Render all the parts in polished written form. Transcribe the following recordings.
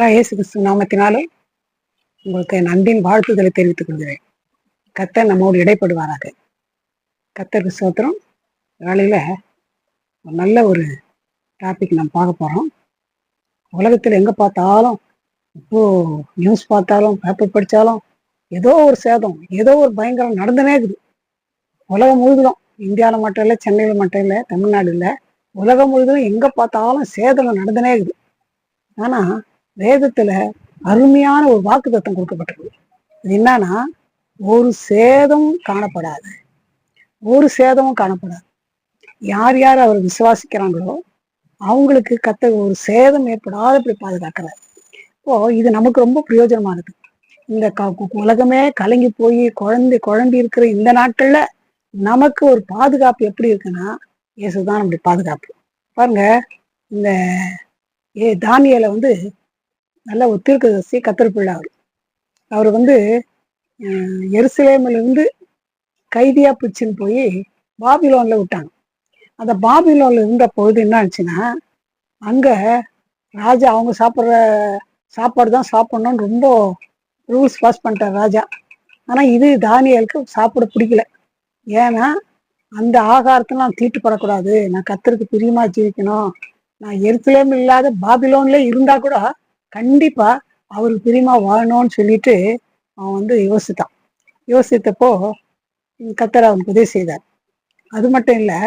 கர்த்தராகிய இயேசு கிறிஸ்து நாமத்தினாலும் உங்களுக்கு என் அன்பின் வாழ்த்துதலை தெரிவித்துக் கொள்கிறேன். கர்த்தர் நம்மோடு இடைப்படுவாராக. கர்த்தருக்கு ஸ்தோத்திரம். வேலையில நல்ல ஒரு டாபிக் நம்ம பார்க்க போறோம். உலகத்தில் எங்க பார்த்தாலும், இப்போ நியூஸ் பார்த்தாலும், பேப்பர் படித்தாலும் ஏதோ ஒரு சேதம், ஏதோ ஒரு பயங்கரம் நடந்துனே இருக்குது. உலகம் முழுவதும், இந்தியாவில் மட்டும் இல்லை, சென்னையில் மட்டும் இல்லை, தமிழ்நாடு இல்லை, உலகம் முழுவதும் எங்க பார்த்தாலும் சேதம் நடந்துனே இருக்குது. ஆனா வேதத்துல அருமையான ஒரு வாக்கு தத்துவம் கொடுக்கப்பட்டிருக்கு. இது என்னன்னா, ஒரு சேதமும் காணப்படாது, ஒரு சேதமும் காணப்படாது. யார் யார் அவர் விசுவாசிக்கிறாங்களோ அவங்களுக்கு கர்த்தர் ஒரு சேதம் ஏற்படாதபடி பாதுகாக்கிறார். இப்போ இது நமக்கு ரொம்ப பிரயோஜனமானது. இந்த உலகமே கலங்கி போய் குழம்பி இருக்கிற இந்த நாட்கள்ல நமக்கு ஒரு பாதுகாப்பு எப்படி இருக்குன்னா, இயேசுதான் நம்முடைய பாதுகாப்பு. பாருங்க, இந்த தானியேலை நல்ல ஒரு தீர்க்கதரிசி, கர்த்தர் பிள்ளை. அவர் எருசலேமில் இருந்து கைதியா பிடிச்சின்னு போய் பாபிலோன்ல விட்டாங்க. அந்த பாபிலோன்ல இருந்த பொழுது என்ன ஆச்சுன்னா, அங்க ராஜா அவங்க சாப்பிட்ற சாப்பாடு தான் சாப்பிடணும்னு ரொம்ப ரூல்ஸ் பாஸ் பண்ணிட்டார் ராஜா. ஆனா இது தானியேலுக்கு சாப்பிட பிடிக்கல. ஏன்னா, அந்த ஆகாரத்தை நான் தீட்டுப்படக்கூடாது, நான் கர்த்தருக்கு பிரியமா ஜீவிக்கணும், நான் எருசலேம் இல்லாத பாபிலோன்ல இருந்தா கூட கண்டிப்பா அவருக்கு பிரியமா வாழணும்னு சொல்லிட்டு அவன் யோசித்தான். யோசித்தப்போ கர்த்தர் அவனுக்கு உதவி செய்தார். அது மட்டும் இல்லை,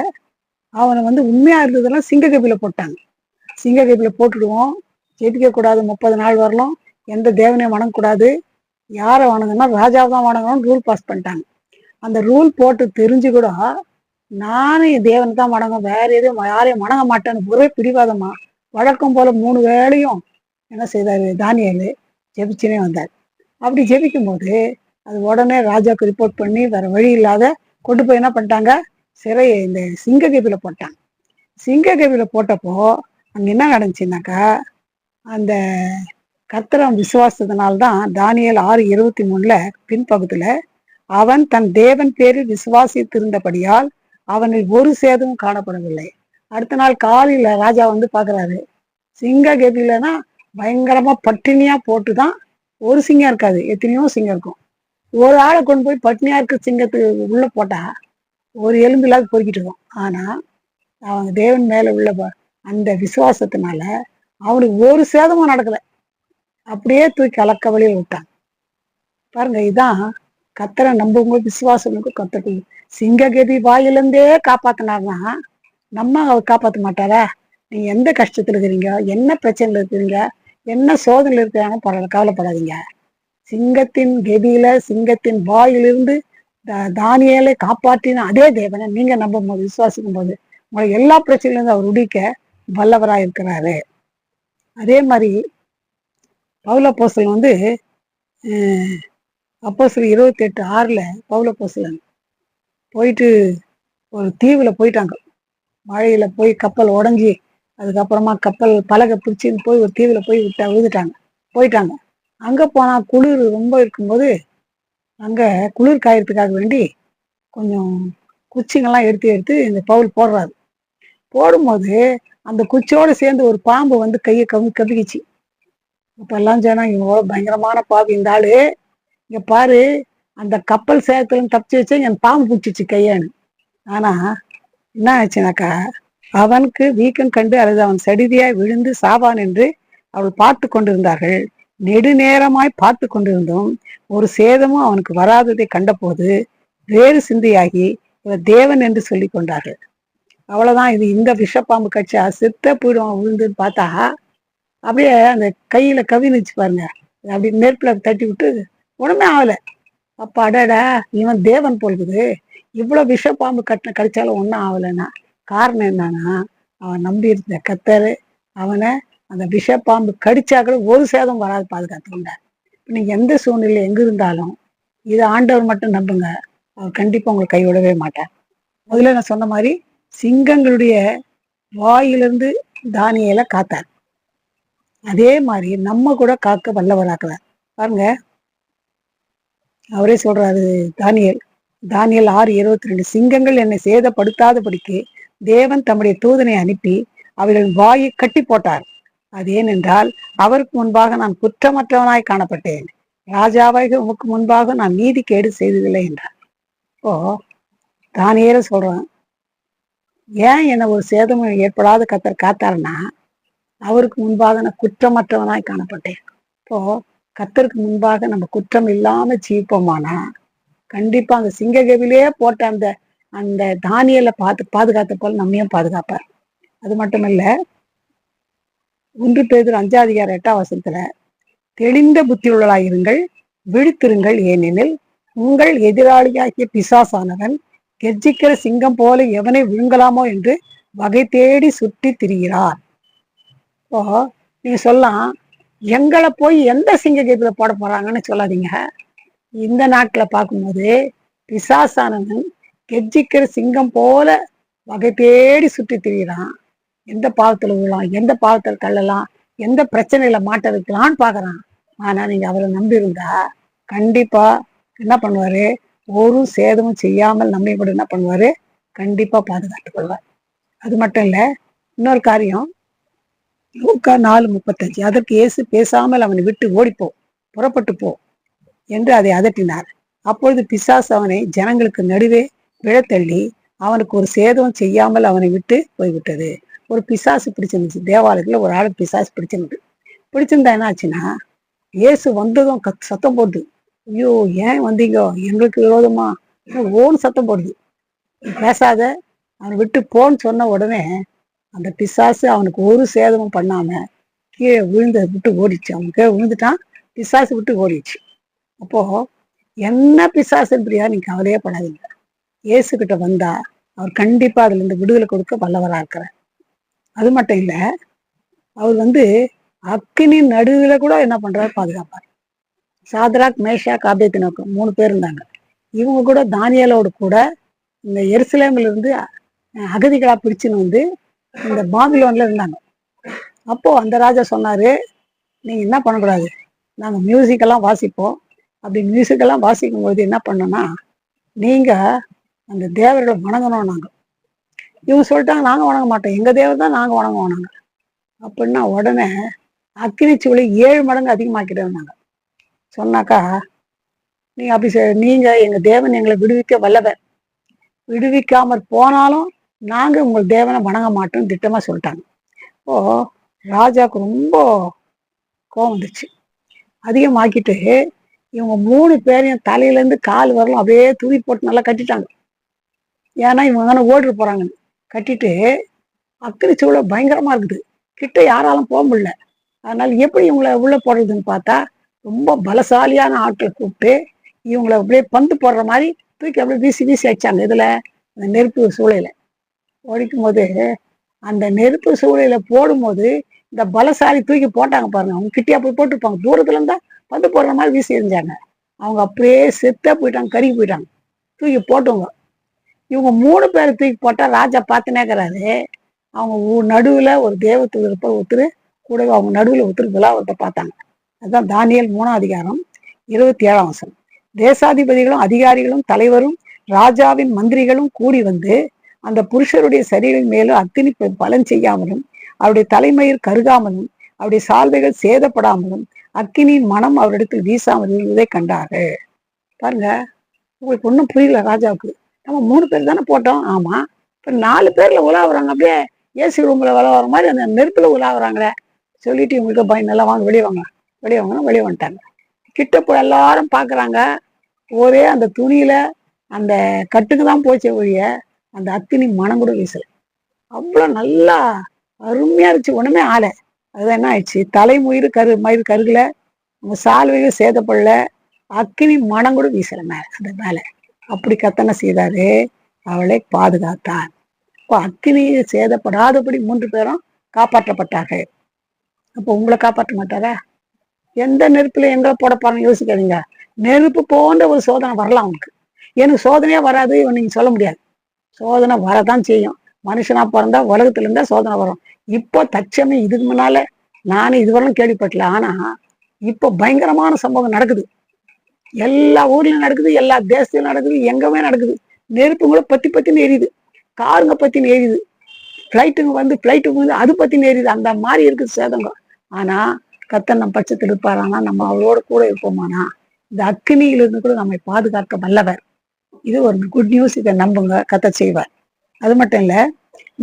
அவனை உண்மையா இருந்ததெல்லாம் சிங்ககபில போட்டாங்க. சிங்ககபில போட்டுடுவோம், ஜெபிக்க கூடாது, 30 நாள் வரலாம், எந்த தேவனையும் வணங்கக்கூடாது, யாரை வணங்கணும்னா ராஜாவை தான் வணங்கணும்னு ரூல் பாஸ் பண்ணிட்டாங்க. அந்த ரூல் போட்டு தெரிஞ்சு கூட நானும் என் தேவனை தான் வணங்கும், வேற எதுவும் யாரையும் வணங்க மாட்டேன்னு ஒரே பிடிவாதமா வழக்கம் போல 3 வேளையும் என்ன செய்தாரு, தானியேலு ஜெபிச்சுனே வந்தார். அப்படி ஜெபிக்கும் போது அது உடனே ராஜாவுக்கு ரிப்போர்ட் பண்ணி வேற வழி இல்லாத கொண்டு போய் என்ன பண்ணிட்டாங்க, சிறையை இந்த சிங்ககபில போட்டாங்க. சிங்ககபில போட்டப்போ அங்க என்ன நடந்துச்சுனாக்கா, அந்த கர்த்தரம் விசுவாசத்தினால்தான் தானியேல் 6:23 பின்பகுதியில, அவன் தன் தேவன் பேரில் விசுவாசித்திருந்தபடியால் அவனில் ஒரு சேதமும் காணப்படவில்லை. அடுத்த நாள் காலையில ராஜா பாக்குறாரு, சிங்ககபிலனா பயங்கரமா பட்டினியா போட்டுதான், ஒரு சிங்கம் இருக்காது, எத்தனையோ சிங்கம் இருக்கும். ஒரு ஆளை கொண்டு போய் பட்டினியா இருக்க சிங்கத்துக்கு உள்ள போட்டா ஒரு எலும்பு இல்லாத பொறுக்கிட்டு இருக்கும். ஆனா அவங்க தேவன் மேல உள்ள அந்த விசுவாசத்தினால அவனுக்கு ஒரு சேதமும் நடக்கல, அப்படியே தூக்கி கலக்க வழியில் விட்டாங்க. பாருங்க, இதான் கர்த்தரை நம்புங்க, விசுவாசனுக்கு கர்த்தருக்கு சிங்ககதி வாயிலிருந்தே காப்பாத்தினார்னா நம்ம அவர் காப்பாற்ற மாட்டாரா? நீங்க எந்த கஷ்டத்துல இருக்கிறீங்க, என்ன பிரச்சனைல இருக்கிறீங்க, என்ன சோதனையில் இருக்கிறாங்க, கவலைப்படாதீங்க. சிங்கத்தின் கெதியில, சிங்கத்தின் வாயிலிருந்து தானியேலை காப்பாற்றின அதே தேவனை நீங்க நம்பும் போது, விசுவாசிக்கும் போது உங்களை எல்லா பிரச்சனையிலிருந்து அவர் உடிக்க வல்லவராக இருக்கிறாரு. அதே மாதிரி பவுல் அப்போஸ்தலன் அப்போஸ்தலர் 28:6 பவுல் அப்போஸ்தலன் போயிட்டு ஒரு தீவுல போயிட்டாங்க. மழையில போய் கப்பல் உடஞ்சி, அதுக்கப்புறமா கப்பல் பலகை பிடிச்சின்னு போய் ஒரு தீவுல போய் போயிட்டாங்க. அங்க போனா குளிர் ரொம்ப இருக்கும்போது அங்க குளிர் காயறதுக்காக வேண்டி கொஞ்சம் குச்சிங்கெல்லாம் எடுத்து இந்த பவுல் போடுறாரு. போடும்போது அந்த குச்சியோட சேர்ந்து ஒரு பாம்பு கையை கவிக்கிச்சு. இப்ப எல்லாம் சொன்னா, இவங்க பயங்கரமான பாம்பு இந்த ஆளு, இங்க பாரு, அந்த கப்பல் சேதத்துல தப்பிச்சு வச்சு என் பாம்பு பிடிச்சிச்சு கையான்னு. ஆனா என்ன ஆச்சுனாக்கா, அவனுக்கு வீக்கம் கண்டு அல்லது அவன் சடிதியாய் விழுந்து சாவான் என்று அவள் பார்த்து கொண்டிருந்தார்கள். நெடுநேரமாய் பார்த்து கொண்டிருந்தோம், ஒரு சேதமும் அவனுக்கு வராததை கண்டபோது வேறு சிந்தையாகி இவர் தேவன் என்று சொல்லி கொண்டார்கள். அவ்வளவுதான். இது இந்த விஷப்பாம்பு கட்சா செத்த போயிடுவான் விழுந்துன்னு பார்த்தா, அப்படியே அந்த கையில கவினுச்சு பாருங்க, அப்படி நெருப்புல தட்டி விட்டு ஒண்ணுமே ஆகல. அப்ப அடடா, இவன் தேவன் போல்குது, இவ்வளவு விஷப்பாம்பு கடிச்சாலும் ஒன்றும் ஆகலைன்னா காரணம் என்னன்னா, அவன் நம்பி இருந்த கர்த்தர் அவனை அந்த விஷப்பாம்பு கடிச்சா கூட ஒரு சேதம் வராது பாதுகாத்துக்கொண்டார். நீங்க எந்த சூழ்நிலை எங்க இருந்தாலும் இது ஆண்டவர் மட்டும் நம்புங்க, அவர் கண்டிப்பா உங்களை கைவிடவே மாட்டார். முதல்ல நான் சொன்ன மாதிரி சிங்கங்களுடைய வாயிலிருந்து தானியேலை காத்தார். அதே மாதிரி நம்ம கூட காக்க வல்லவராக்குறார். பாருங்க, அவரே சொல்றாரு, தானியேல் 6:22, சிங்கங்கள் என்னை சேதப்படுத்தாதபடிக்கு தேவன் தம்முடைய தூதனை அனுப்பி அவர்கள் வாயை கட்டி போட்டார். அது ஏனென்றால் அவருக்கு முன்பாக நான் குற்றமற்றவனாய் காணப்பட்டேன். ராஜாவாக உமக்கு முன்பாக நான் நீதி கேடு செய்ததில்லை என்றார். இப்போ தானியேல சொல்றான், ஏன் என்ன ஒரு சேதமும் ஏற்படாத கர்த்தர் காத்தாருன்னா, அவருக்கு முன்பாக நான் குற்றமற்றவனாய் காணப்பட்டேன். இப்போ கர்த்தருக்கு முன்பாக நம்ம குற்றம் இல்லாம ஜீவிப்போமானா, கண்டிப்பா அந்த சிங்ககவிலே போட்ட அந்த அந்த தானியேல பாதுகாத்த போல நம்மையும் பாதுகாப்பார். அது மட்டுமல்ல, 1 பேதுரு 5:8 தெளிந்த புத்தியுள்ளவர்களாயிருங்கள், விழித்திருங்கள், ஏனெனில் உங்கள் எதிராளியாகிய பிசாசானவன் கெர்ச்சிக்கிற சிங்கம் போல எவனை விழுங்கலாமோ என்று வகை தேடி சுற்றி திரிகிறார். இப்போ நீங்க சொல்லலாம், எங்களை போய் எந்த சிங்க கேத்துல போட போறாங்கன்னு சொல்லாதீங்க. இந்த நாட்டில் பார்க்கும்போது பிசாசானவன் கெர்ச்சிக்கிற சிங்கம் போல வகை தேடி சுற்றி திரிகிறான். எந்த பாவத்துல விழலாம், எந்த பாவத்தில் தள்ளலாம், எந்த பிரச்சனையில மாட்ட வைக்கலான்னு பாக்குறான். ஆனா நீங்க அவரை நம்பி இருந்தா கண்டிப்பா என்ன பண்ணுவாரு, ஒரு சேதமும் செய்யாமல் நம்மை கூட என்ன பண்ணுவாரு, கண்டிப்பா பாதுகாத்துக் கொள்வார். அது மட்டும் இல்ல, இன்னொரு காரியம், லூக்கா 4:35 அதற்கு இயேசு பேசாமல் அவனை விட்டு ஓடிப்போ, புறப்பட்டு போ என்று அதை அதட்டினார். அப்பொழுது பிசாசு அவனை ஜனங்களுக்கு நடுவே விழத்தள்ளி அவனுக்கு ஒரு சேதம் செய்யாமல் அவனை விட்டு போய்விட்டது. ஒரு பிசாசு பிடிச்சிருந்துச்சு தேவாலயத்துல, ஒரு ஆளு பிசாசு பிடிச்சிருந்தா என்ன ஆச்சுன்னா, இயேசு வந்ததும் சத்தம் போடுது, ஐயோ ஏன் வந்தீங்க, எங்களுக்கு விரோதமா ஓன்னு சத்தம் போடுது. பேசாத, அவனை விட்டு போன்னு சொன்ன உடனே அந்த பிசாசு அவனுக்கு ஒரு சேதமும் பண்ணாம கீழே விழுந்த விட்டு ஓடிச்சு. அவனுக்கு விழுந்துட்டான், பிசாசு விட்டு ஓடிச்சு. அப்போ என்ன பிசாசு பிரியா நீ கவலையே படாதீங்க. இயேசு கிட்ட வந்தா அவர் கண்டிப்பா அதுல இருந்து விடுதலை கொடுக்க வல்லவரா இருக்கிறார். அது மட்டும் இல்ல, அவர் அக்கினி நடுவுல கூட என்ன பண்றாரு, பாதுகாப்பார். சாத்ராக், மேஷாக், ஆபேத்நேகோ 3 பேர் இருந்தாங்க. இவங்க கூட தானியேலோடு கூட இந்த எருசலேம்ல இருந்து அகதிகளா பிடிச்சுன்னு இந்த பாபிலோன்ல இருந்தாங்க. அப்போ அந்த ராஜா சொன்னாரு, நீங்க என்ன பண்ணக்கூடாது, நாங்க மியூசிக்கெல்லாம் வாசிப்போம். அப்படி மியூசிக்கெல்லாம் வாசிக்கும் போது என்ன பண்ணோம்னா, நீங்க அந்த தேவரோட வணங்கணும். இவங்க சொல்லிட்டாங்க, நாங்க வணங்க மாட்டோம், எங்க தேவர் தான் நாங்க வணங்குவோம். அப்படின்னா உடனே அக்கினி சூளை 7 மடங்கு அதிகமாக்கிட்டு சொன்னாக்கா, நீங்க அப்படி நீங்க எங்க தேவன் எங்களை விடுவிக்க வல்லவர், விடுவிக்காம போனாலும் நாங்க உங்கள் தேவனை வணங்க மாட்டோம் திட்டமா சொல்லிட்டாங்க. இப்போ ராஜாவுக்கு ரொம்ப கோவம் வந்துச்சு. அதிகமாக்கிட்டு இவங்க 3 பேரையும் தலையில இருந்து கால் வரலாம் அப்படியே தூக்கி போட்டு நல்லா கட்டிட்டாங்க. ஏன்னா இவங்க தானே ஓடிட்டு போறாங்கன்னு கட்டிட்டு, அக்கினி சூளை பயங்கரமா இருக்குது, கிட்ட யாராலும் போக முடியல. அதனால எப்படி இவங்களை உள்ள போடுறதுன்னு பார்த்தா, ரொம்ப பலசாலியான ஆட்களை கூப்பிட்டு இவங்களை அப்படியே பந்து போடுற மாதிரி தூக்கி அப்படியே வீசி வீசி வச்சாங்க. இதுல அந்த நெருப்பு சூளையில ஒழிக்கும் போது, அந்த நெருப்பு சூளையில போடும்போது இந்த பலசாலி தூக்கி போட்டாங்க பாருங்க, அவங்க கிட்டியா போய் போட்டுருப்பாங்க, தூரத்துல இருந்தா பந்து போடுற மாதிரி வீசி எறிஞ்சாங்க. அவங்க அப்படியே செத்தா போயிட்டாங்க, கருகி போயிட்டாங்க. தூக்கி போட்டவங்க இவங்க 3 பேரை தூக்கி போட்டா ராஜா பார்த்துனேக்கிறாரு. அவங்க நடுவுல ஒரு தேவதூதர் இருப்ப ஒருத்தர் கூடவே அவங்க நடுவுல ஒருத்தர் விழாவத்தை பார்த்தாங்க. அதுதான் தானியேல் 3:27. தேசாதிபதிகளும் அதிகாரிகளும் தலைவரும் ராஜாவின் மந்திரிகளும் கூடி அந்த புருஷருடைய சரீரின் மேலும் அக்கினி பலன் செய்யாமலும் அவருடைய தலைமயிர் கருகாமலும் அவருடைய சால்வைகள் சேதப்படாமலும் அக்கினியின் மனம் அவரிடத்தில் வீசாமல் இருந்ததை கண்டாரு. பாருங்க, உங்களுக்கு ஒன்றும் புரியல ராஜாவுக்கு. நம்ம 3 பேர் தானே போட்டோம், ஆமா, இப்ப 4 பேர்ல உலாவுறாங்க, அப்படியே ஏசி ரூம்ல உலாவுற மாதிரி அந்த நெருப்புல உலாவுறாங்களே சொல்லிட்டு இவங்களுக்கு பயம், நல்லா வாங்க வெளியே வாங்க, வெளியே வாங்க, வெளியே வந்துட்டாங்க. கிட்ட போய் எல்லாரும் பாக்குறாங்க, ஒரே அந்த துணியில அந்த கட்டுக்கு தான் போச்சே ஒழிய அந்த அக்கினி மனம் கூட வீசல. அவ்வளவு நல்லா அருமையா இருந்துச்சு, ஒண்ணுமே ஆள. அதுதான் என்ன ஆயிடுச்சு, தலைமயிறு மயிர் கருகுல, அவங்க சால்வையும் சேதப்படல, அக்கினி மனம் கூட வீசல மேல அந்த மேல. அப்படி கத்தனை செய்தாரு, அவளை பாதுகாத்தான். இப்போ அக்கினியை சேதப்படாதபடி 3 பேரும் காப்பாற்றப்பட்டார்கள். அப்போ உங்களை காப்பாற்ற மாட்டாரா? எந்த நெருப்புல எங்க போட போறோம்னு யோசிக்காதீங்க. நெருப்பு போன்ற ஒரு சோதனை வரலாம் அவனுக்கு. எனக்கு சோதனையே வராது நீங்க சொல்ல முடியாது. சோதனை வரதான் செய்யும். மனுஷனா பிறந்தா உலகத்துல இருந்தா சோதனை வரும். இப்போ தற்சமயம் இதுக்கு முன்னால நானும் இதுவரையும் கேள்விப்பட்டல, ஆனா இப்போ பயங்கரமான சம்பவம் நடக்குது. எல்லா ஊர்லயும் நடக்குது, எல்லா தேசத்திலும் நடக்குது, எங்கமே நடக்குது. நெருப்பு கூட பத்தின்னு எரியுது, காருங்க பத்தின்னு எரியுது. ஃபிளைட்டுக்கு வந்து அது பத்தி நேரிது, அந்த மாதிரி இருக்குது சேதங்க. ஆனா கர்த்தர் நம் பட்சத்தில் இருப்பாரானா, நம்ம அவரோட கூட இருப்போமானா, இந்த அக்கினியிலிருந்து கூட நம்மை பாதுகாக்க வல்லவர். இது ஒரு குட் நியூஸ். இதை நம்புங்க, கர்த்தர் செய்வார். அது மட்டும் இல்ல,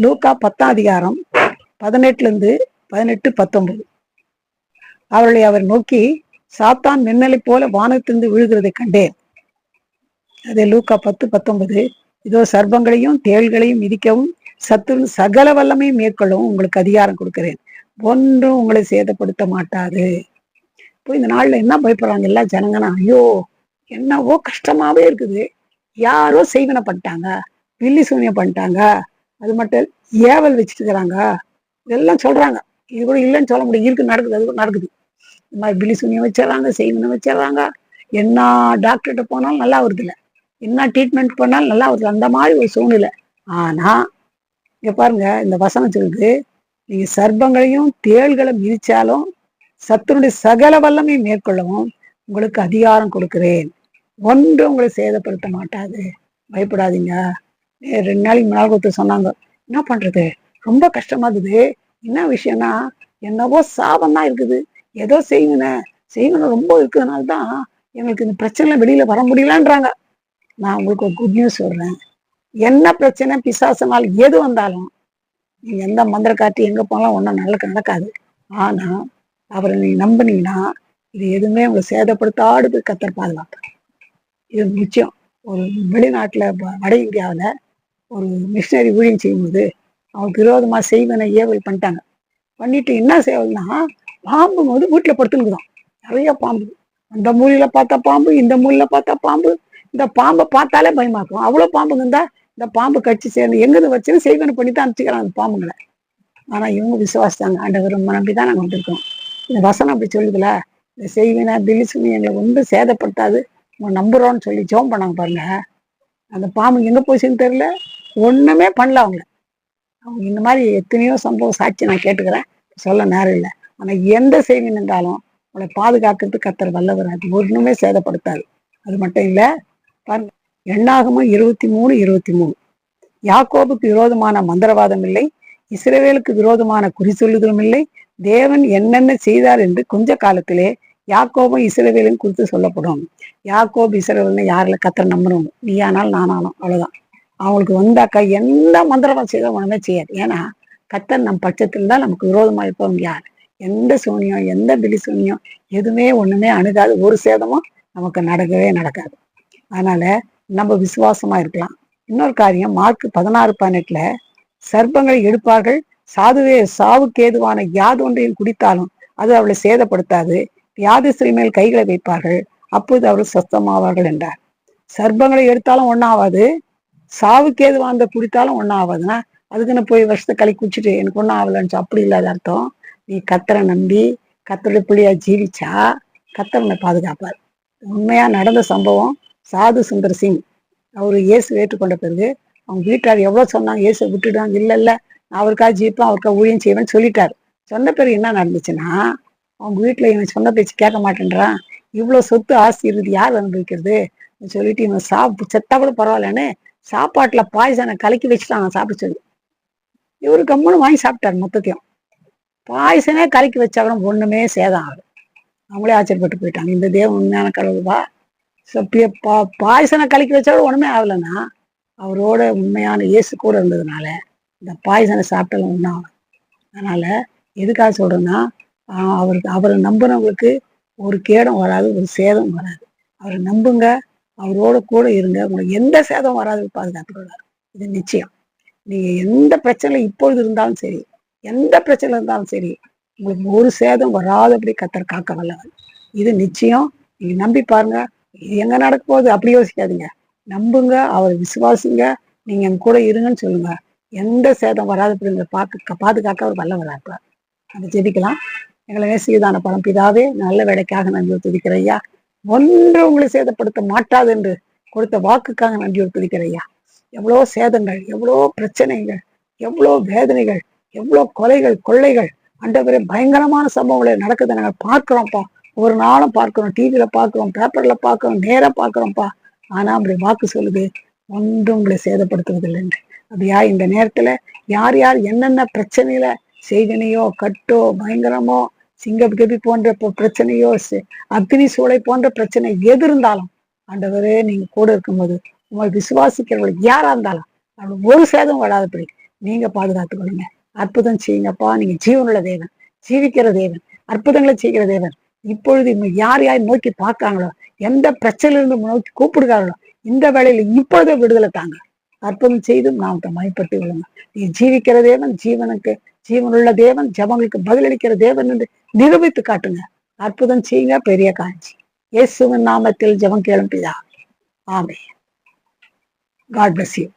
லூக்கா 10ஆம் அதிகாரம் 18 அவர்களை அவர் நோக்கி, சாத்தான் மின்னலை போல வானத்திலிருந்து விழுகிறதை கண்டேன். அதே லூக்கா 10:19, இதோ சர்ப்பங்களையும் தேள்களையும் மிதிக்கவும் சத்துரு சகல வல்லமையும் மேற்கொள்ளவும் உங்களுக்கு அதிகாரம் கொடுக்கிறேன், ஒன்றும் உங்களை சேதப்படுத்த மாட்டாது. இப்போ இந்த நாள்ல என்ன பயப்படுறாங்க எல்லா ஜனங்கன்னா, ஐயோ என்னவோ கஷ்டமாவே இருக்குது, யாரோ செய்வன பண்ணிட்டாங்க, வில்லி சூனியம் பண்ணிட்டாங்க, அது மட்டும் ஏவல் வச்சுட்டு இருக்கிறாங்க, இதெல்லாம் சொல்றாங்க. இது கூட இல்லைன்னு சொல்ல முடியும், இருக்கு, நடக்குது, அது கூட நடக்குது. இந்த மாதிரி வில்லி சூனியம் வச்சிடறாங்க, செய்வன வச்சிடறாங்க. என்ன டாக்டர்கிட்ட போனாலும் நல்லா வருது இல்லை, என்ன ட்ரீட்மெண்ட் பண்ணாலும் நல்லா வருது, அந்த மாதிரி ஒரு சூழ்நிலை. ஆனா இங்க பாருங்க, இந்த வசனம் சொல்லுது, நீங்க சர்ப்பங்களையும் தேள்களை மிதிச்சாலும் சத்துருடைய சகல வல்லமை மேற்கொள்ளவும் உங்களுக்கு அதிகாரம் கொடுக்கிறேன், ஒன்று உங்களை சேதப்படுத்த மாட்டாது, பயப்படாதீங்க. 2 நாளைக்கு முன்னாள் சொன்னாங்க, என்ன பண்றது, ரொம்ப கஷ்டமா இருக்குது, என்ன விஷயம்னா என்னவோ சாபம் தான் இருக்குது, ஏதோ செய்யணும் ரொம்ப இருக்கிறதுனால்தான் எங்களுக்கு இந்த பிரச்சனை வெளியில வர முடியலன்றாங்க. நான் உங்களுக்கு ஒரு குட் நியூஸ் சொல்றேன். என்ன பிரச்சனை பிசாசனால் எது வந்தாலும் நீங்க எந்த மந்திர காட்டி எங்க போனாலும் ஒன்றும் நடக்காது. ஆனா அவரை நீங்க நம்பினீங்கன்னா இது எதுவுமே உங்களை சேதப்படுத்தாடு கர்த்தர் பாதுகாப்பார். இது நிச்சயம். ஒரு வெளிநாட்டுல வட இந்தியாவில் ஒரு மிஷினரி ஊழியம் செய்யும்போது அவங்களுக்கு விரோதமா செய்வனை ஏவல் பண்ணிட்டாங்க. பண்ணிட்டு என்ன செய்வதுன்னா, பாம்பு வந்து வீட்டுல படுத்துனுக்குதான், நிறைய பாம்பு, அந்த மூலையில பார்த்தா பாம்பு, இந்த மூலையில பார்த்தா பாம்பு. இந்த பாம்பை பார்த்தாலே பயமாக்கும், அவ்வளவு பாம்புங்க இருந்தா இந்த பாம்பு கட்சி சேர்ந்து எங்கிருந்து வச்சுன்னு செய்வனை பண்ணி தான் அனுப்பிச்சுக்கிறாங்க அந்த பாம்புங்களை. ஆனா இவங்க விசுவாசித்தாங்க, ஆண்டவர் நம்பிதான் நாங்க வந்திருக்கோம். இந்த வசனம் அப்படி சொல்லுதுல, இந்த செய்வினை பில்லி சுனி எங்களை ஒன்றும் சேதப்படுத்தாது உங்க நம்புறோம்னு சொல்லி ஜெபம் பண்ணாங்க பாருங்க. அந்த பாம்பு எங்க போச்சுன்னு தெரியல, ஒண்ணுமே பண்ணல அவங்க. இந்த மாதிரி எத்தனையோ சம்பவம் சாட்சி நான் கேட்டுக்கிறேன், சொல்ல நேரம் இல்லை. ஆனா எந்த செய்தி இருந்தாலும் உங்களை பாதுகாக்கிறதுக்கு கர்த்தர் வல்லவர், அது ஒண்ணுமே சேதப்படுத்தாது. அது மட்டும் இல்ல, எண்ணாகமம் 23:23, யாக்கோபுக்கு விரோதமான மந்திரவாதம் இல்லை, இஸ்ரவேலுக்கு விரோதமான குறி சொல்லுதலும் இல்லை, தேவன் என்னென்ன செய்தார் என்று கொஞ்ச காலத்திலே யாக்கோபும் இஸ்ரவேலும் குறித்து சொல்லப்படும். யாக்கோபு இஸ்ரவேல்னு யாரில் கர்த்தர் நம்பணும், நீயானாலும் நானாலும் அவ்வளவுதான். அவங்களுக்கு வந்தாக்கா எந்த மந்திரவாதம் செய்தால் ஒண்ணுமே செய்யாது. ஏன்னா கர்த்தர் நம் பட்சத்தில் தான் நமக்கு விரோதமா இருப்பவங்க யார், எந்த சூனியம் எந்த பிலி சூனியம் எதுவுமே ஒண்ணுமே அணுகாது, ஒரு சேதமும் நமக்கு நடக்காது. அதனால நம்ம விசுவாசமா இருக்கலாம். இன்னொரு காரியம், மார்க் 16:18, சர்ப்பங்களை எடுப்பார்கள், சாவுக்கு ஏதுவான யாதொன்றையும் குடித்தாலும் அது அவளை சேதப்படுத்தாது, வியாதிஸ்திரி மேல் கைகளை வைப்பார்கள், அப்போது அவர்கள் சொஸ்தமாவார்கள் என்றார். சர்ப்பங்களை எடுத்தாலும் ஒன்றும் ஆகாது, சாவுக்கு ஏதுவான குடித்தாலும் ஒன்றும் ஆகாதுன்னா அதுக்குன்னு போய் வருஷத்தை களி குடிச்சிட்டு எனக்கு ஒன்றும் ஆகலன்னு அப்படி இல்லாத அர்த்தம். நீ கர்த்தரை நம்பி கர்த்தருடைய பிள்ளையா ஜீவிச்சா கர்த்தரை பாதுகாப்பார். உண்மையா நடந்த சம்பவம், சாது சுந்தர் சிங் அவரு இயேசு ஏற்றுக்கொண்ட பிறகு அவங்க வீட்டார் எவ்வளவு சொன்னாங்க, இயேசு விட்டுட்டாங்க, இல்ல நான் அவருக்காக ஜீவிப்பேன், அவருக்காக ஊழியம் செய்வேன்னு சொல்லிட்டாரு. சொன்ன பிறகு என்ன நடந்துச்சுன்னா, அவங்க வீட்டுல இவன் சொன்ன பேச்சு கேட்க மாட்டேன்றான், இவ்வளவு சொத்து ஆஸ்தி இருக்குது யார் அனுபவிக்கிறது சொல்லிட்டு இவன் செத்தா கூட பரவாயில்லன்னு சாப்பாட்டுல பாய்சனை கலக்கி வச்சுட்டாங்க சாப்பிட சொல்லி. இவரு கம்முன்னு வாங்கி சாப்பிட்டாரு மொத்தத்தையும். பாய்சனே கலக்கி வச்சா கூட ஒண்ணுமே சேதம் ஆகுது. அவங்களே ஆச்சரியப்பட்டு போயிட்டாங்க, இந்த தேவன் உண்மையான கடவுள்வா, பாய்சனை கலக்கி வச்சா கூட ஒண்ணுமே ஆகலைன்னா அவரோட உண்மையான இயேசு கூட இருந்ததுனால இந்த பாய்சனை சாப்பிட்டாலும் ஒன்றும் ஆகும். அதனால எதுக்காக சொல்றேன்னா, அவரை நம்புறவங்களுக்கு ஒரு கேடம் வராது, ஒரு சேதம் வராது. அவரை நம்புங்க, அவரோட கூட இருங்க, உங்களுக்கு எந்த சேதம் வராது, பாதுகாத்துக்கொள்ளாரு. இது நிச்சயம். நீங்க எந்த பிரச்சனை இப்பொழுது இருந்தாலும் சரி, எந்த பிரச்சனை இருந்தாலும் சரி, உங்களுக்கு ஒரு சேதம் வராதபடி கர்த்தர் காக்க வல்லவர். இது நிச்சயம். நீங்க நம்பி பாருங்க, இது எங்க நடக்க போகுது அப்படி யோசிக்காதீங்க, நம்புங்க, அவரை விசுவாசிங்க, நீங்க என் கூட இருங்கன்னு சொல்லுங்க, எந்த சேதம் வராதபடி பாதுகாக்க அவர் வல்லவராக இருப்பார். அதை ஜெபிக்கலாம். எங்களை நேசிதான பணம் பிதாவே, நல்ல வேலைக்காக நன்றி துதிக்கிற ஐயா, ஒன்று உங்களை சேதப்படுத்த மாட்டாது என்று கொடுத்த வாக்குக்காக நன்றி துதிக்கிற ஐயா. எவ்வளோ சேதங்கள், எவ்வளோ பிரச்சனைகள், எவ்வளோ வேதனைகள், எவ்வளோ கொலைகள் கொள்ளைகள், ஆண்டவரே பயங்கரமான சம்பவங்களை நடக்குது நாங்கள் பார்க்கிறோம்ப்பா, ஒரு நாளும் பார்க்கிறோம், டிவியில பார்க்கிறோம், பேப்பர்ல பார்க்கிறோம், நேரா பார்க்கிறோம்ப்பா. ஆனா அப்படி வாக்கு சொல்லுது, ஒன்றும் உங்களை சேதப்படுத்துவதில்லை என்று. அப்படியா இந்த நேரத்துல யார் யார் என்னென்ன பிரச்சனையில செய்வினையோ கட்டோ பயங்கரமோ சிங்ககதி போன்ற பிரச்சனையோ அக்னி சூளை போன்ற பிரச்சனை எது இருந்தாலும் ஆண்டவரே நீங்க கூட இருக்கும்போது உங்களை விசுவாசிக்கிறவங்களுக்கு யாரா இருந்தாலும் அவங்களுக்கு ஒரு சேதம் வராதபடி நீங்க பாதுகாத்துக் கொள்ளுங்க. அற்புதம் செய்யுங்கப்பா. நீங்க ஜீவனுள்ள தேவன், ஜீவிக்கிற தேவன், அற்புதங்களை செய்கிற தேவன். இப்பொழுது யார் யார் நோக்கி பார்க்காங்களோ, எந்த பிரச்சனையிலிருந்து நோக்கி கூப்பிடுகிறார்களோ, இந்த வேளையில இப்பொழுதே விடுதலை தாங்க. அற்புதம் செய்தும் நாம் மயப்பட்டு விழுங்க. நீ ஜீவிக்கிற தேவன், ஜீவனுள்ள தேவன், ஜபங்களுக்கு பதிலளிக்கிற தேவன் என்று நிரூபித்து காட்டுங்க. அற்புதம் செய்யுங்க, பெரிய காட்சி. இயேசுவின் நாமத்தில் ஜெபம் கேளும் பிதாவே. ஆமென். God bless you.